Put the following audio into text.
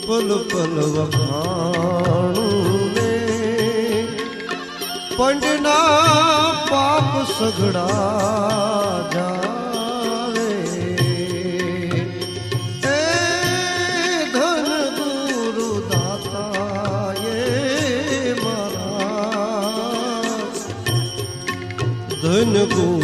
પલ પલ વખાણું ને પંડના પાપ સઘળા જાવે એ ધન ગુરુ દાતાએ મારા ધન ગુરુ